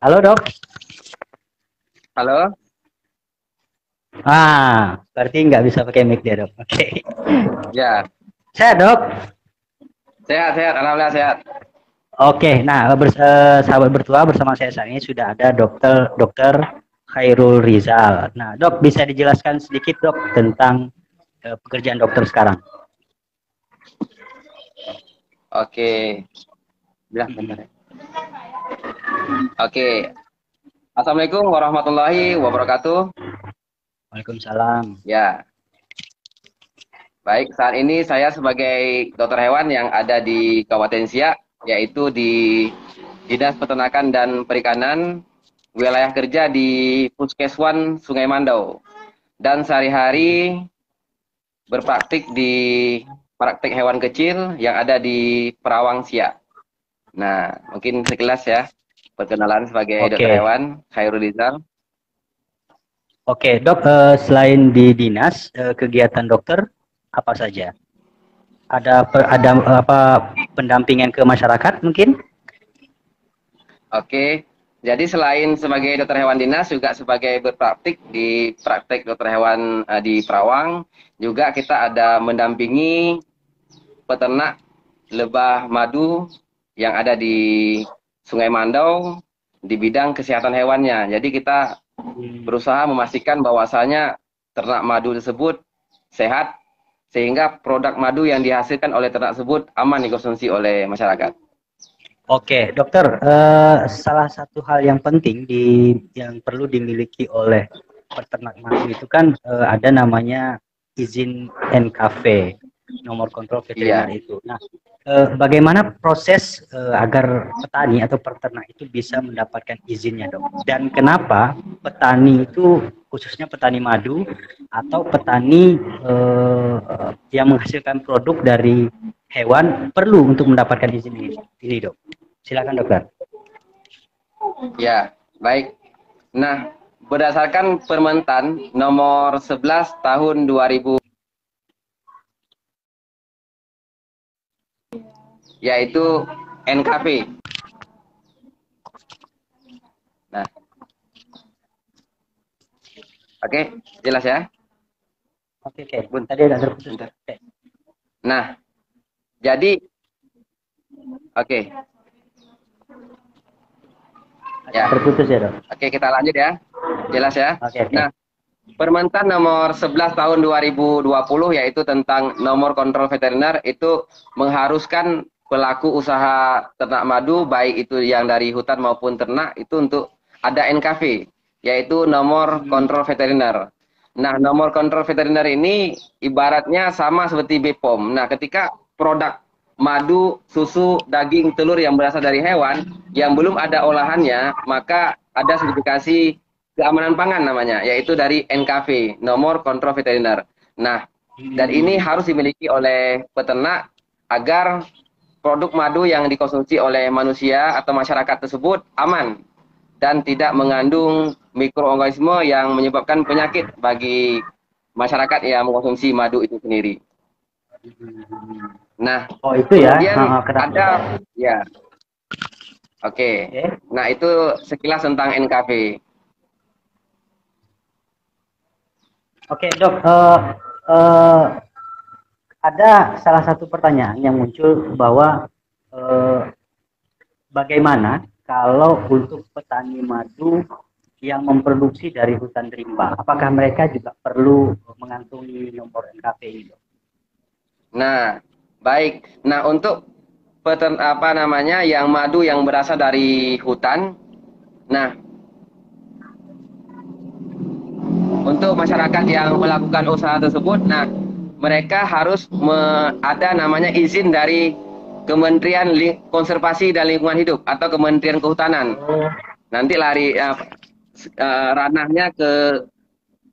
Halo dok. Halo, Berarti nggak bisa pakai mic dia dok. Oke. ya, Saya dok. sehat, alhamdulillah sehat. Oke. Nah, sahabat bertua bersama saya saat ini sudah ada dokter Khairul Rizal. Nah dok, bisa dijelaskan sedikit dok tentang pekerjaan dokter sekarang? Oke, bilang bentar ya. Oke, Assalamualaikum warahmatullahi wabarakatuh. Waalaikumsalam. Ya, baik. Saat ini saya sebagai dokter hewan yang ada di Kabupaten Siak, yaitu di Dinas Peternakan dan Perikanan, wilayah kerja di Puskeswan Sungai Mandau, dan sehari-hari berpraktik di praktik hewan kecil yang ada di Perawang Siak. Nah, mungkin sekilas ya perkenalan sebagai dokter Oke. hewan Khairul Rizal. Oke dok, selain di dinas, kegiatan dokter apa saja? Ada apa pendampingan ke masyarakat mungkin? Oke, jadi selain sebagai dokter hewan dinas juga sebagai berpraktik di praktek dokter hewan di Perawang, juga kita ada mendampingi peternak lebah madu yang ada di Sungai Mandau di bidang kesehatan hewannya. Jadi kita berusaha memastikan bahwasanya ternak madu tersebut sehat sehingga produk madu yang dihasilkan oleh ternak tersebut aman dikonsumsi oleh masyarakat. Oke, dokter, salah satu hal yang penting yang perlu dimiliki oleh peternak madu itu kan ada namanya izin NKV, nomor kontrol veteriner Iya, itu. Nah, bagaimana proses agar petani atau peternak itu bisa mendapatkan izinnya, dok? Dan kenapa petani itu, khususnya petani madu atau petani yang menghasilkan produk dari hewan perlu untuk mendapatkan izin ini, dok? Silakan dokter. ya, baik. Nah, berdasarkan Permentan nomor 11 tahun 2000 yaitu NKV. Nah, oke, jelas ya. Oke, oke. Bun, Tadi ada terputus. bentar. Oke. Nah, jadi oke, Ada ya. terputus ya, dok? Oke, kita lanjut ya. Jelas ya. Oke, oke. Nah, Permentan nomor 11 tahun 2020 yaitu tentang nomor kontrol veteriner itu mengharuskan pelaku usaha ternak madu baik itu yang dari hutan maupun ternak itu untuk ada NKV yaitu nomor kontrol veteriner. Nah, nomor kontrol veteriner ini ibaratnya sama seperti BPOM. Nah, ketika produk madu, susu, daging, telur yang berasal dari hewan yang belum ada olahannya, maka ada sertifikasi keamanan pangan namanya, yaitu dari NKV, nomor kontrol veteriner. Nah, dan ini harus dimiliki oleh peternak agar produk madu yang dikonsumsi oleh manusia atau masyarakat tersebut aman dan tidak mengandung mikroorganisme yang menyebabkan penyakit bagi masyarakat yang mengkonsumsi madu itu sendiri. Nah, Oh, itu ya. kemudian Kenapa? ada ya, oke. Oke. Nah, itu sekilas tentang NKV. Oke, dok. Eh, ada salah satu pertanyaan yang muncul bahwa eh, bagaimana kalau untuk petani madu yang memproduksi dari hutan rimba, apakah mereka juga perlu mengantongi nomor NKV ini, dok? Nah, baik. Nah, untuk apa namanya yang madu yang berasal dari hutan. Nah, untuk masyarakat yang melakukan usaha tersebut, nah mereka harus ada namanya izin dari Kementerian Konservasi dan Lingkungan Hidup atau Kementerian Kehutanan. Nanti lari ranahnya ke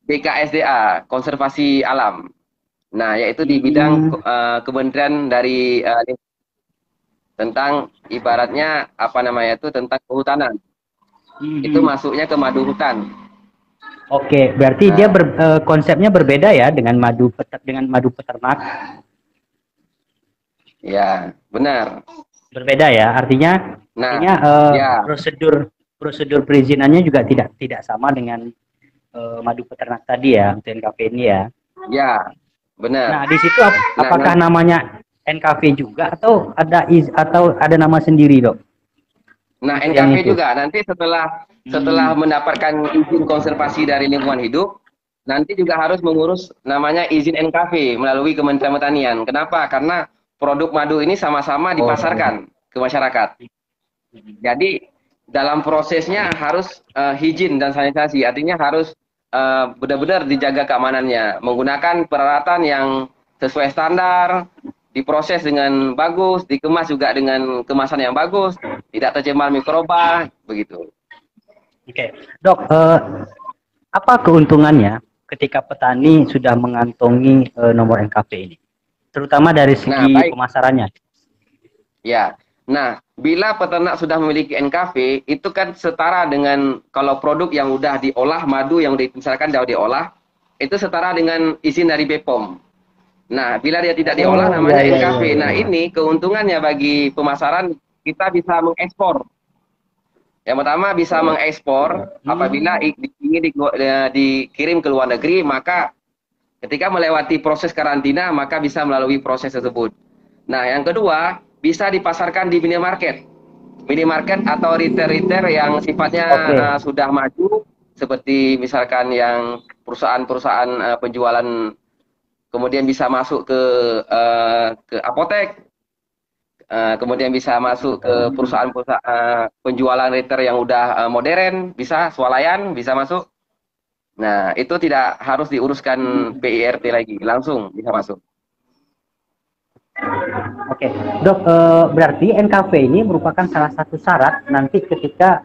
BKSDA, Konservasi Alam. Nah, yaitu di bidang kementerian dari tentang ibaratnya apa namanya itu tentang kehutanan. Itu masuknya ke madu hutan. Oke, berarti dia Nah, konsepnya berbeda ya dengan madu peternak. ya benar. Berbeda ya, artinya Nah, artinya ya, prosedur prosedur perizinannya juga tidak sama dengan madu peternak tadi ya, untuk NKV ini ya. Ya, benar. Nah, di situ Nah, apakah namanya NKV juga atau ada nama sendiri, Dok? nah, Untuk yang NKV itu. juga nanti setelah mendapatkan izin konservasi dari lingkungan hidup, nanti juga harus mengurus namanya izin NKV melalui Kementerian Pertanian. Kenapa? Karena produk madu ini sama-sama Oh. dipasarkan ke masyarakat. Jadi dalam prosesnya harus higien dan sanitasi, artinya harus benar-benar dijaga keamanannya, menggunakan peralatan yang sesuai standar, diproses dengan bagus, dikemas juga dengan kemasan yang bagus, tidak tercemar mikroba, begitu. Oke, Dok, apa keuntungannya ketika petani sudah mengantongi nomor NKV ini, terutama dari Nah, segi baik. pemasarannya? Ya. Nah, bila peternak sudah memiliki NKV, itu kan setara dengan kalau produk yang udah diolah, madu yang misalkan sudah diolah, itu setara dengan izin dari BPOM. Nah, bila dia tidak diolah Oh, iya, namanya iya, iya, NKV. Nah, iya. ini keuntungannya bagi pemasaran, kita bisa mengekspor. Yang pertama bisa mengekspor apabila Hmm. ingin dikirim ke luar negeri, maka ketika melewati proses karantina, maka bisa melalui proses tersebut. Nah, yang kedua, bisa dipasarkan di minimarket. Minimarket atau retail-retail yang sifatnya Oke. sudah maju, seperti misalkan yang perusahaan-perusahaan penjualan, kemudian bisa masuk ke apotek, kemudian bisa masuk ke perusahaan-perusahaan penjualan retail yang udah modern, bisa swalayan, bisa masuk. Nah, itu tidak harus diuruskan PIRT lagi, langsung bisa masuk. Oke, Dok, berarti NKV ini merupakan salah satu syarat nanti ketika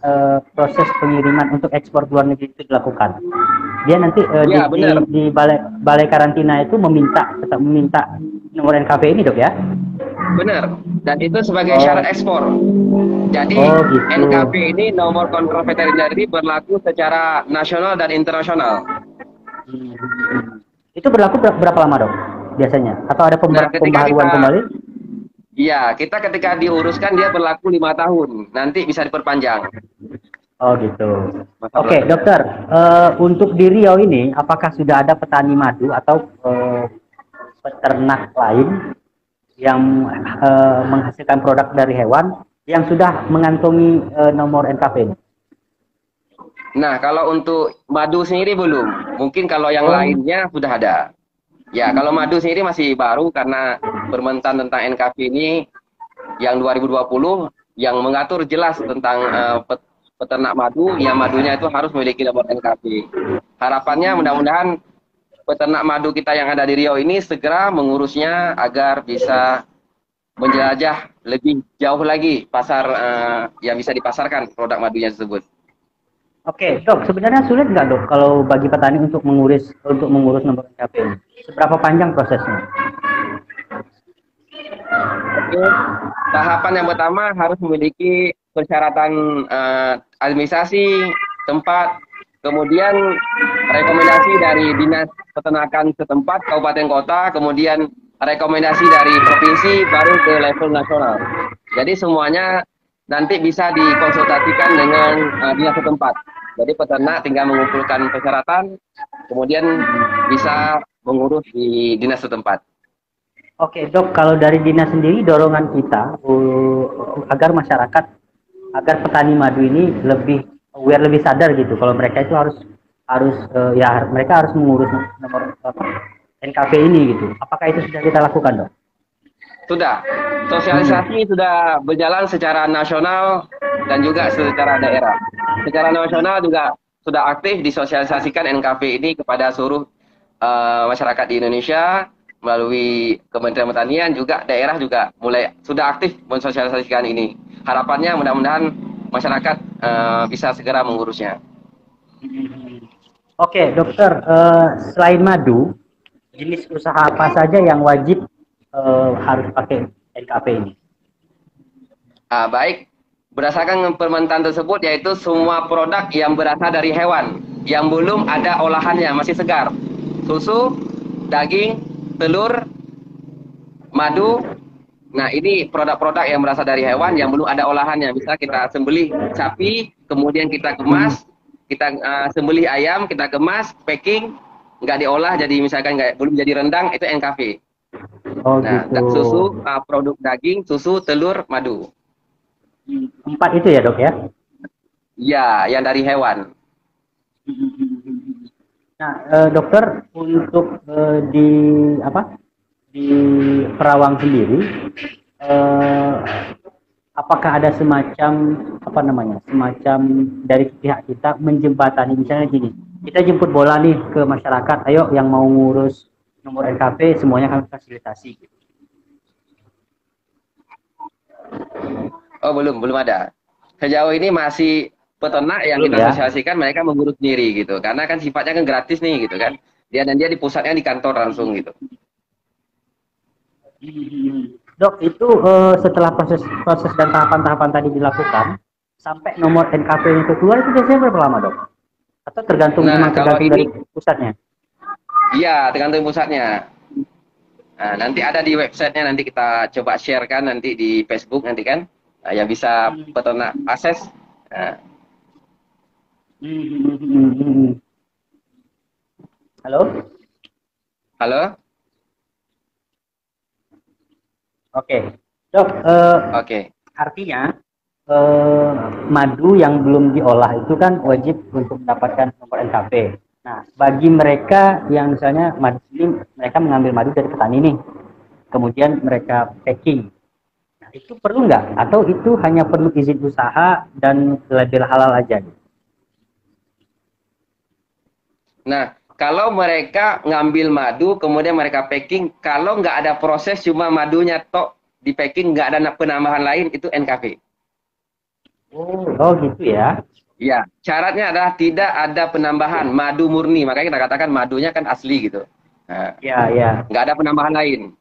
proses pengiriman untuk ekspor ke luar negeri itu dilakukan. Dia nanti Ya, benar. di balai karantina itu tetap meminta nomor NKV ini, Dok ya? Benar. Dan itu sebagai Oh, syarat ekspor. Jadi oh gitu. NKV ini nomor kontrol veteriner ini berlaku secara nasional dan internasional. Hmm. Itu berlaku berapa lama, Dok? Biasanya? Atau ada Nah, ketika pembaharuan kita, kembali? kita ketika diuruskan dia berlaku 5 tahun. Nanti bisa diperpanjang Oh gitu. masa Oke, berlakunya. dokter, untuk di Riau ini, apakah sudah ada petani madu atau peternak lain yang menghasilkan produk dari hewan yang sudah mengantongi nomor NKV ini? Nah, kalau untuk madu sendiri belum. Mungkin kalau yang Oh, lainnya sudah ada. Ya, kalau madu sendiri masih baru karena permentan tentang NKV ini yang 2020 yang mengatur jelas tentang peternak madu, yang madunya itu harus memiliki nomor NKV. Harapannya mudah-mudahan peternak madu kita yang ada di Riau ini segera mengurusnya agar bisa menjelajah lebih jauh lagi pasar yang bisa dipasarkan produk madunya tersebut. oke, dok. Sebenarnya sulit nggak, dok, kalau bagi petani untuk mengurus nomor NKV ini? Seberapa panjang prosesnya? Oke, tahapan yang pertama harus memiliki persyaratan administrasi tempat, kemudian rekomendasi dari dinas peternakan setempat kabupaten kota, kemudian rekomendasi dari provinsi, baru ke level nasional. Jadi semuanya nanti bisa dikonsultasikan dengan dinas setempat. Jadi peternak tinggal mengumpulkan persyaratan, kemudian bisa mengurus di dinas setempat. Oke, dok. Kalau dari dinas sendiri, dorongan kita agar masyarakat, agar petani madu ini lebih aware, lebih sadar gitu. Kalau mereka itu harus harus ya mereka harus mengurus nomor NKV ini gitu. Apakah itu sudah kita lakukan, dok? Sudah, Hmm. sosialisasi sudah berjalan secara nasional dan juga secara daerah. Secara nasional juga sudah aktif disosialisasikan NKV ini kepada seluruh masyarakat di Indonesia melalui Kementerian Pertanian, juga daerah juga mulai sudah aktif mensosialisasikan ini. Harapannya mudah-mudahan masyarakat bisa segera mengurusnya. Oke, dokter. Selain madu, jenis usaha apa saja yang wajib harus pakai NKV ini? Baik, berdasarkan permentan tersebut yaitu semua produk yang berasal dari hewan yang belum ada olahannya, masih segar. Susu, daging, telur, madu, Nah, ini produk-produk yang berasal dari hewan yang belum ada olahannya. Misalnya kita sembelih sapi, kemudian kita Hmm. kemas, kita sembelih ayam, kita kemas, packing, nggak diolah, jadi misalkan nggak belum jadi rendang, itu NKV. Oh Nah, gitu. susu, produk daging, susu, telur, madu. Empat itu ya dok ya? Ya, yang dari hewan. Nah, dokter untuk di apa di Perawang sendiri, eh, apakah ada semacam apa namanya, semacam dari pihak kita menjembatani, misalnya gini, kita jemput bola nih ke masyarakat, ayo yang mau ngurus nomor NKP semuanya kami fasilitasi. Oh, belum ada. Sejauh ini masih peternak yang Belum kita ya? sosialisasikan mereka mengurus sendiri gitu. Karena kan sifatnya kan gratis nih gitu kan. Dia di pusatnya di kantor langsung gitu. Dok, itu setelah proses dan tahapan-tahapan tadi dilakukan, sampai nomor NKP itu keluar itu biasanya berapa lama, Dok? Atau tergantung, Nah, memang kalau tergantung dari ini pusatnya? iya tergantung pusatnya. Nah, nanti ada di websitenya, nanti kita coba sharekan nanti di Facebook nanti kan. Nah, yang bisa peternak akses. Nah, Halo? halo? Oke. Dok, Oke. artinya eh, madu yang belum diolah itu kan wajib untuk mendapatkan nomor NKP. Nah, bagi mereka yang misalnya madu ini, mereka mengambil madu dari petani nih, kemudian mereka packing. Nah, itu perlu nggak? Atau itu hanya perlu izin usaha dan label halal aja? Nah, kalau mereka ngambil madu, kemudian mereka packing, kalau nggak ada proses cuma madunya tok di packing, nggak ada penambahan lain, itu NKV. Oh gitu ya. Ya, syaratnya adalah tidak ada penambahan madu murni. Makanya kita katakan madunya kan asli gitu. Nah, Ya, ya. nggak ada penambahan lain.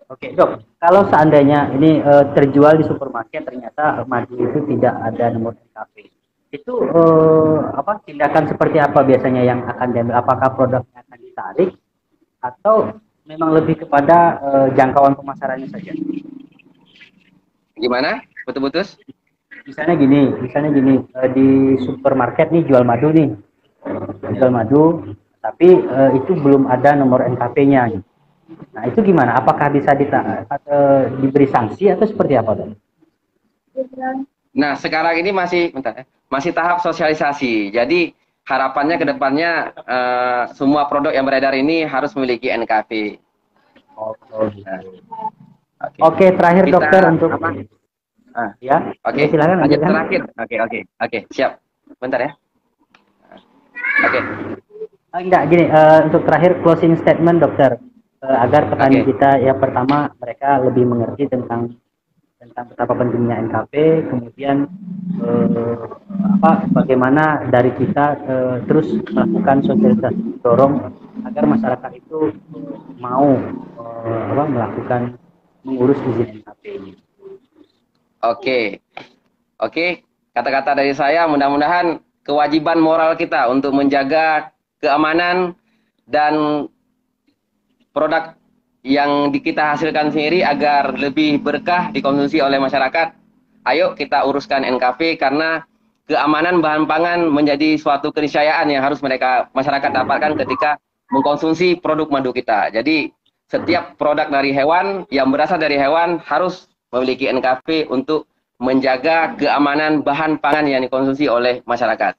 Oke, Dok. Kalau seandainya ini terjual di supermarket ternyata madu itu tidak ada nomor NKP. Itu apa tindakan seperti apa biasanya yang akan diambil? Apakah produknya akan ditarik atau memang lebih kepada jangkauan pemasarannya saja? Gimana? Putus-putus? Misalnya gini, di supermarket nih jual madu nih, jual madu, tapi itu belum ada nomor NKP-nya. Nah, itu gimana? Apakah bisa diberi sanksi atau seperti apa, Dok? Nah, sekarang ini masih, bentar, masih tahap sosialisasi. Jadi harapannya ke depannya semua produk yang beredar ini harus memiliki NKV. Oh, Nah, gitu. oke. Oke, terakhir Kita dokter untuk apa? Ah, ya, oke. ya silakan Lanjut lanjutkan. terakhir. Oke, siap. Bentar ya. Oke, Enggak gini, untuk terakhir closing statement dokter, agar petani oke. kita ya pertama mereka lebih mengerti tentang betapa pentingnya NKP, kemudian eh, apa bagaimana dari kita terus melakukan sosialisasi dorong agar masyarakat itu mau apa melakukan mengurus izin NKP ini. Oke. Oke, kata-kata dari saya mudah-mudahan kewajiban moral kita untuk menjaga keamanan dan produk yang kita hasilkan sendiri agar lebih berkah dikonsumsi oleh masyarakat. Ayo kita uruskan NKP karena keamanan bahan pangan menjadi suatu keniscayaan yang harus masyarakat dapatkan ketika mengkonsumsi produk madu kita. Jadi setiap produk dari hewan yang berasal dari hewan harus memiliki NKP untuk menjaga keamanan bahan pangan yang dikonsumsi oleh masyarakat.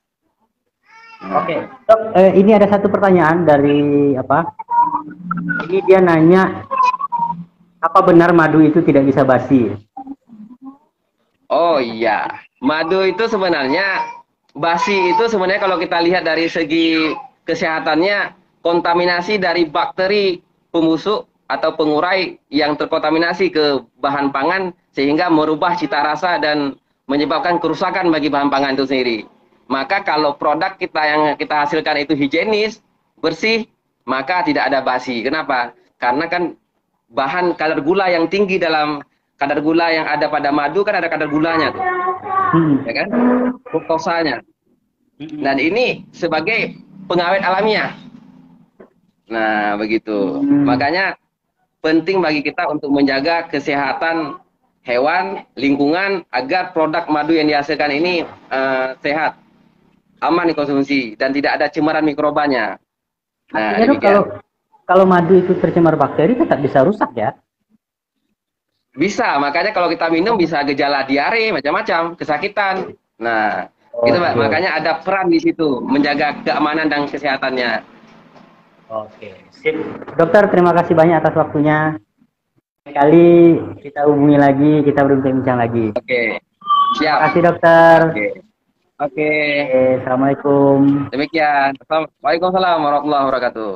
Oke, Dok, ini ada satu pertanyaan dari apa? Ini dia nanya, apa benar madu itu tidak bisa basi? Oh iya, madu itu sebenarnya basi itu sebenarnya kalau kita lihat dari segi kesehatannya kontaminasi dari bakteri pembusuk atau pengurai yang terkontaminasi ke bahan pangan sehingga merubah cita rasa dan menyebabkan kerusakan bagi bahan pangan itu sendiri. Maka kalau produk kita yang kita hasilkan itu higienis, bersih, maka tidak ada basi. Kenapa? Karena kan bahan kadar gula yang tinggi dalam kadar gula yang ada pada madu kan ada kadar gulanya tuh, Hmm. ya kan? Fruktosanya. Dan ini sebagai pengawet alamiah. Nah, begitu. Hmm. Makanya penting bagi kita untuk menjaga kesehatan hewan, lingkungan, agar produk madu yang dihasilkan ini sehat, aman dikonsumsi, dan tidak ada cemaran mikrobanya. Nah, Artinya dok, demikian. kalau madu itu tercemar bakteri tetap bisa rusak ya? Bisa, makanya kalau kita minum bisa gejala diare, macam-macam, kesakitan. Nah, itu Pak. Oke, Makanya ada peran di situ, menjaga keamanan dan kesehatannya. oke, sip. Dokter, terima kasih banyak atas waktunya. Kali kita hubungi lagi, kita berbincang lagi. Oke, Terima siap. kasih dokter. Oke, oke. Oke, assalamualaikum. Demikian. Waalaikumsalam warahmatullahi wabarakatuh.